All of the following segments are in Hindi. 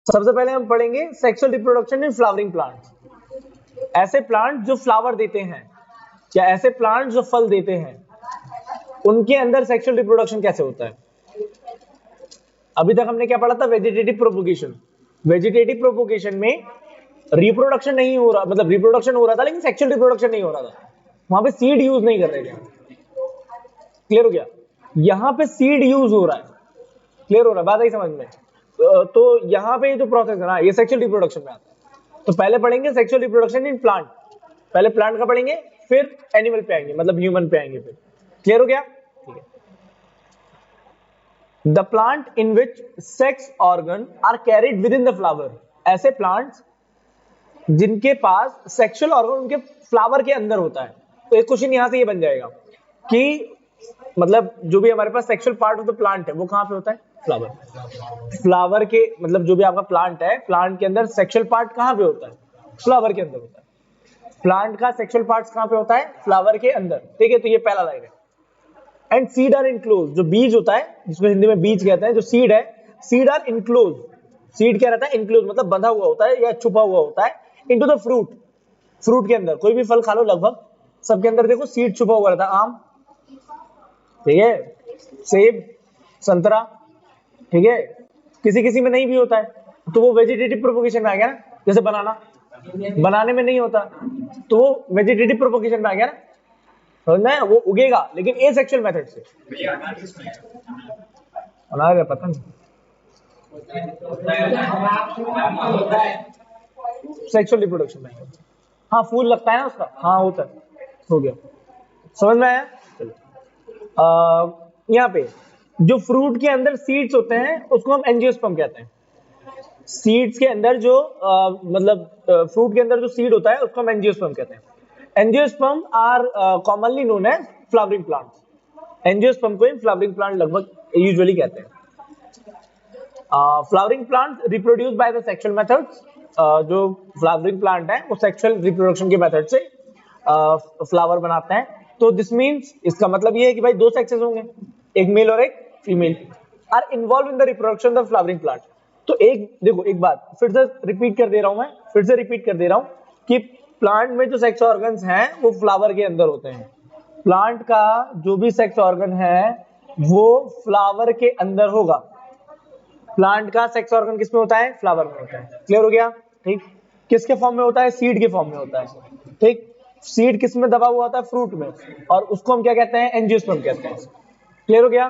सबसे पहले हम पढ़ेंगे sexual reproduction in flowering plants. ऐसे प्लांट जो फ्लावर देते हैं या ऐसे प्लांट जो फल देते हैं, उनके अंदर सेक्सुअल रिप्रोडक्शन कैसे होता है। अभी तक हमने क्या पढ़ा था, वेजिटेटिव प्रोपोगेशन। वेजिटेटिव प्रोपोगेशन में रिप्रोडक्शन नहीं हो रहा, मतलब रिप्रोडक्शन हो रहा था लेकिन सेक्सुअल रिप्रोडक्शन नहीं हो रहा था, वहां पे सीड यूज नहीं कर रहे थे। क्लियर हो गया। यहां पे सीड यूज हो रहा है। क्लियर हो रहा है, बात आई समझ में। तो यहां पे जो प्रोसेस है ना, ये सेक्सुअल रिप्रोडक्शन में आता है। तो पहले पढ़ेंगे सेक्सुअल रिप्रोडक्शन इन प्लांट। पहले प्लांट का पढ़ेंगे, फिर एनिमल पे आएंगे, मतलब ह्यूमन पे आएंगे फिर। क्लियर हो गया, ठीक है। The plant in which sex organ are carried within the flower. ऐसे प्लांट्स जिनके पास सेक्सुअल ऑर्गन उनके फ्लावर के अंदर होता है। तो एक क्वेश्चन यहां से ये बन जाएगा कि मतलब जो भी हमारे पास sexual part of the plant है वो कहां पे होता है, फ्लावर। फ्लावर के मतलब जो भी आपका प्लांट है, प्लांट के अंदर सेक्सुअल पार्ट कहां पे होता है, फ्लावर के अंदर होता है। प्लांट का सेक्सुअल पार्ट कहां पे होता है, फ्लावर के अंदर। ठीक है, तो ये पहला लाइन है। And seed are enclose. जो बीज होता है, जिसको हिंदी में बीज कहते हैं, जो सीड है, सीड आर इनक्लोज। सीड क्या रहता है, इनक्लोज मतलब बंधा हुआ होता है या छुपा हुआ होता है इनटू द फ्रूट। फ्रूट के अंदर कोई भी फल खा लो, लगभग सबके अंदर देखो सीड छुपा हुआ रहता है। आम, ठीक है, सेब, संतरा, ठीक है। किसी किसी में नहीं भी होता है, तो वो वेजिटेटिव प्रोपोगेशन में आ गया ना। जैसे बनाना, बनाने में नहीं होता तो वो वेजिटेटिव प्रोपोगेशन में आ गया ना। समझ में, वो उगेगा लेकिन एसेक्सुअल मेथड से। अनार पता नहीं, सेक्सुअल रिप्रोडक्शन में। हाँ, फूल लगता है ना उसका, हाँ होता है। हो गया, समझ में आया। चलो, यहाँ पे जो फ्रूट के अंदर सीड्स होते हैं उसको हम एंजियोस्पर्म कहते हैं। सीड्स के अंदर जो मतलब फ्रूट के अंदर जो सीड होता है उसको हम एंजियोस्पर्म कहते हैं। Angiosperm are commonly known as flowering plants. Angiosperm को फ्लावरिंग प्लांट लगभग यूजुअली कहते हैं। Flowering plant reproduce by the sexual methods. जो फ्लावरिंग प्लांट है वो सेक्सुअल रिप्रोडक्शन के मेथड से फ्लावर बनाते हैं। तो दिस मीन्स, इसका मतलब ये है कि भाई दो सेक्सेस होंगे, एक मेल और एक female are involve in the reproduction of flowering plant. तो एक देखो, एक बात फिर से रिपीट कर दे रहा हूं मैं, फिर से रिपीट कर दे रहा हूं कि प्लांट में जो सेक्स ऑर्गन्स हैं वो फ्लावर के अंदर होते हैं। प्लांट का जो भी सेक्स ऑर्गन है वो फ्लावर के अंदर होगा। प्लांट का सेक्स ऑर्गन किसमें होता है, फ्लावर में होता है। क्लियर हो गया, ठीक। किसके फॉर्म में होता है, सीड के फॉर्म में होता है, ठीक। सीड किस में दबा हुआ होता है, फ्रूट में, और उसको हम क्या कहते हैं, एंजियोस्पर्म कहते हैं। क्लियर हो गया,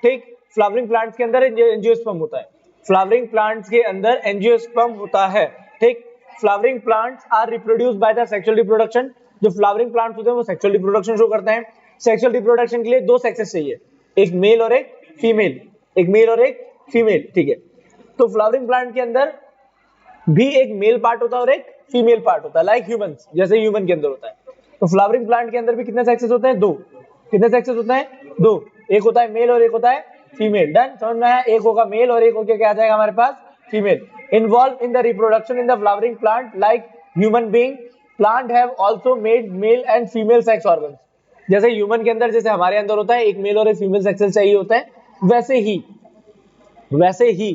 ठीक। फ्लावरिंग प्लांट्स के अंदर एंजियोस्पर्म होता है। फ्लावरिंग प्लांट्स के अंदर एंजियोस्पर्म होता है, ठीक। Flowering plants are reproduced by the sexual reproduction. जो फ्लावरिंग प्लांट्स होते हैं वो सेक्सुअल रिप्रोडक्शन शो करते हैं। सेक्सुअल रिप्रोडक्शन के लिए दो सेक्सेस चाहिए, एक मेल और एक फीमेल, एक मेल और एक फीमेल, ठीक है। तो फ्लावरिंग प्लांट के अंदर भी एक मेल पार्ट होता है और एक फीमेल पार्ट होता है, लाइक ह्यूमंस, जैसे ह्यूमन के अंदर होता है। तो फ्लावरिंग प्लांट के अंदर भी कितने सेक्सेस होते हैं, दो। कितने सेक्सेस होते हैं, दो। एक होता है मेल और एक होता है फीमेल। डन, समझ में आया। एक होगा मेल और एक होकर क्या आ जाएगा हमारे पास, female. Involve in the reproduction in the flowering plant like human being, plant have also made male and female sex organs. जैसे ह्यूमन के अंदर, जैसे हमारे अंदर होता है एक मेल और एक फीमेल सेक्सेस चाहिए होता है, वैसे ही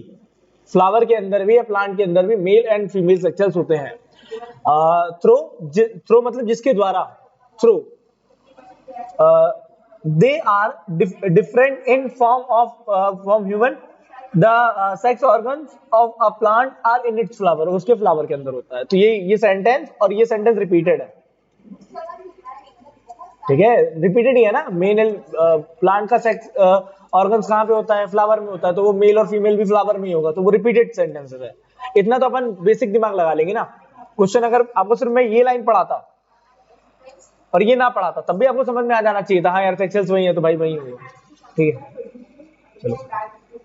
फ्लावर के अंदर भी या प्लांट के अंदर भी मेल एंड फीमेल सेक्सल्स होते हैं। थ्रो मतलब जिसके द्वारा, through they are different in form of from human. The sex organs of a plant are in its flower, उसके फ्लावर के अंदर होता है। तो ये सेंटेंस और ये सेंटेंस रिपीटेड है, ठीक है, रिपीटेड ही है ना। मेल प्लांट का सेक्स ऑर्गन्स कहां पे होता है, फ्लावर में होता है, तो वो मेल और फीमेल भी फ्लावर में ही होगा, तो वो रिपीटेड सेंटेंसेस है। इतना तो अपन बेसिक दिमाग लगा लेंगे ना। क्वेश्चन अगर आपको सिर्फ मैं ये लाइन पढ़ाता और ये ना पढ़ाता तब भी आपको समझ में आ जाना चाहिए था, हाँ यार सेक्सेस वही है तो भाई वही होगा, ठीक है। चलो,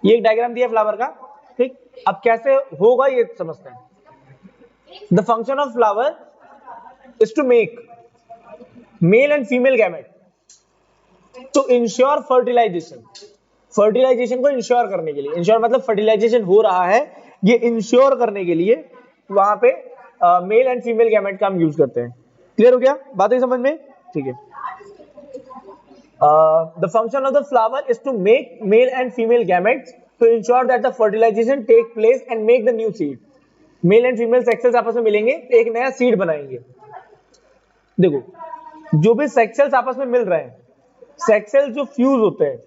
ये एक डायग्राम दिया फ्लावर का, ठीक। अब कैसे होगा ये समझते हैं। The function of flower is to make male and female gamete to ensure fertilisation. Fertilisation को इंश्योर करने के लिए, इंश्योर मतलब फर्टिलाइजेशन हो रहा है, ये इंश्योर करने के लिए वहां पे मेल एंड फीमेल गैमेट का हम यूज करते हैं। क्लियर हो गया, बात ही समझ में, ठीक है। The function of the flower is to make male and female gametes to ensure that the fertilization take place and make the new seed. Male and female sex cells आपस में मिलेंगे तो एक नया सीड बनाएंगे। देखो जो भी सेक्सेल्स आपस में मिल रहे हैं, सेक्सेल्स जो फ्यूज होते हैं,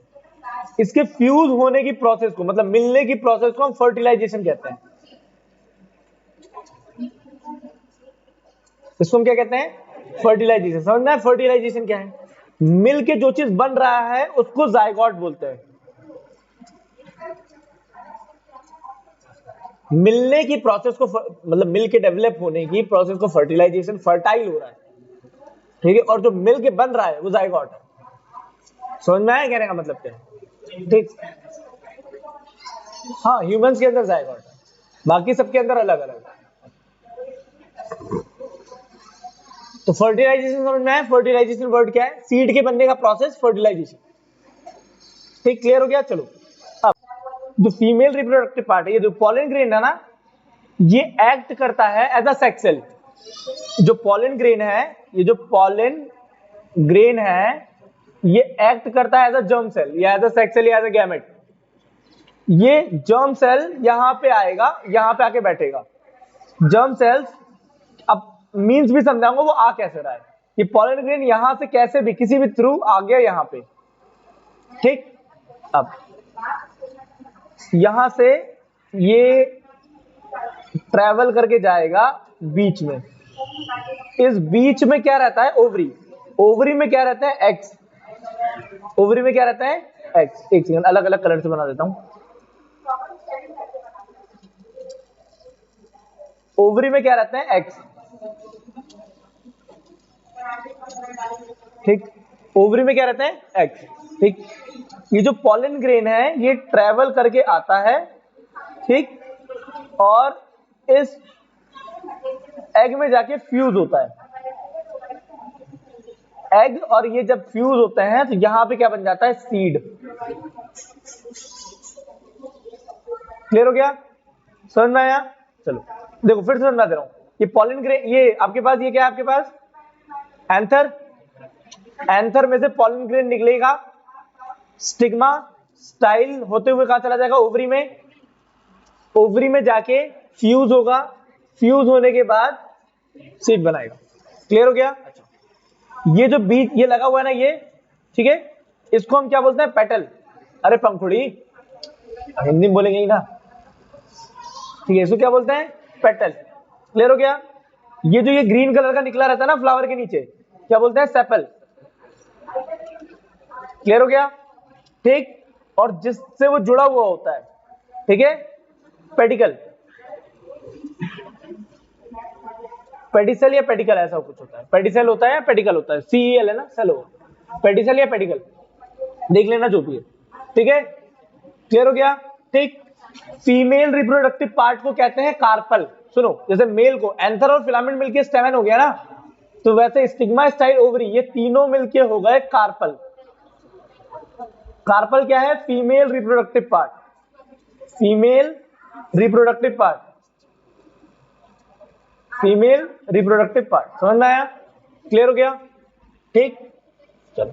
इसके फ्यूज होने की प्रोसेस को, मतलब मिलने की प्रोसेस को हम फर्टिलाइजेशन कहते हैं। इसको हम क्या कहते हैं? फर्टिलाइजेशन। समझना है फर्टिलाइजेशन क्या है? मिल के जो चीज बन रहा है उसको जायगोट बोलते हैं। मिलने की प्रोसेस को मतलब मिल के डेवलप होने की प्रोसेस को फर्टिलाइजेशन, फर्टाइल हो रहा है, ठीक है, और जो मिल के बन रहा है वो जायगोट है। समझ में आया कहने का मतलब क्या है? ठीक, हाँ ह्यूमंस के अंदर जायगोट है, बाकी सबके अंदर अलग अलग है। तो फर्टिलाइजेशन समझ में आया? फर्टिलाइजेशन वर्ड क्या है? सीड के बनने का प्रोसेस फर्टिलाइजेशन। ठीक, क्लियर हो गया? चलो अब जो फीमेल रिप्रोडक्टिव पार्ट है, ये जो पॉलन ग्रेन है ना, ये एक्ट करता है एज अ सेक्स सेल। जो पॉलन ग्रेन है, ये जो पॉलन ग्रेन है, ये एक्ट करता है एज अ जर्म सेल या एज अ सेक्स सेल या एज अ गैमेट। ये जर्म सेल यहां पे आएगा, यहां पे आके बैठेगा। जर्म सेल्स, अब मींस भी समझाऊंगा वो आ कैसे रहा है। ये पॉलन ग्रेन यहां से कैसे भी किसी भी थ्रू आ गया यहां पे, ठीक। अब यहां से ये ट्रेवल करके जाएगा बीच में। इस बीच में क्या रहता है? ओवरी। ओवरी में क्या रहता है? एक्स। ओवरी में क्या रहता है? एक्स। एक सेकंड, अलग अलग कलर से बना देता हूं। ओवरी में क्या रहता है? एक्स, ठीक। ओवरी में क्या रहता है? एक्स, ठीक। ये जो पॉलन ग्रेन है ये ट्रेवल करके आता है, ठीक, और इस एग में जाके फ्यूज होता है। एग और ये जब फ्यूज होते हैं तो यहां पे क्या बन जाता है? सीड। क्लियर हो गया? समझ में आया? चलो देखो फिर से समझा दे रहा हूं। ये पॉलन ग्रेन, ये आपके पास, ये क्या है आपके पास? एंथर। एंथर में से पॉलन ग्रेन निकलेगा, स्टिग्मा स्टाइल होते हुए कहां चला जाएगा? ओवरी में। ओवरी में जाके फ्यूज होगा, फ्यूज होने के बाद सीड बनाएगा। क्लियर हो गया? अच्छा, ये जो बीच ये लगा हुआ है ना, ये ठीक है, इसको हम क्या बोलते हैं? पेटल। अरे पंखुड़ी, हिंदी में बोलेंगे ही ना, ठीक है, इसको क्या बोलते हैं? पेटल। क्लियर हो गया? ये ग्रीन कलर का निकला रहता है ना फ्लावर के नीचे, क्या बोलते हैं? सेपल। क्लियर हो गया? ठीक, और जिससे वो जुड़ा हुआ होता है, ठीक है, पेडिकल। पेडिसेल या पेडिकल ऐसा कुछ होता है। पेडिसेल होता है या पेडिकल होता है? CEL है ना, सेल होगा। पेडिसेल या पेडिकल देख लेना जो भी है, ठीक है। क्लियर हो गया? ठीक। फीमेल रिप्रोडक्टिव पार्ट को कहते हैं कार्पल। सुनो, जैसे मेल को एंथर और फिलामेंट मिलके स्टेमन हो गया ना, तो वैसे स्टिग्मा स्टाइल ओवरी ये तीनों मिलके हो गए कार्पल। कार्पल क्या है? Female reproductive part. Female reproductive part, female reproductive part. समझ में आया? क्लियर हो गया? ठीक, चलो।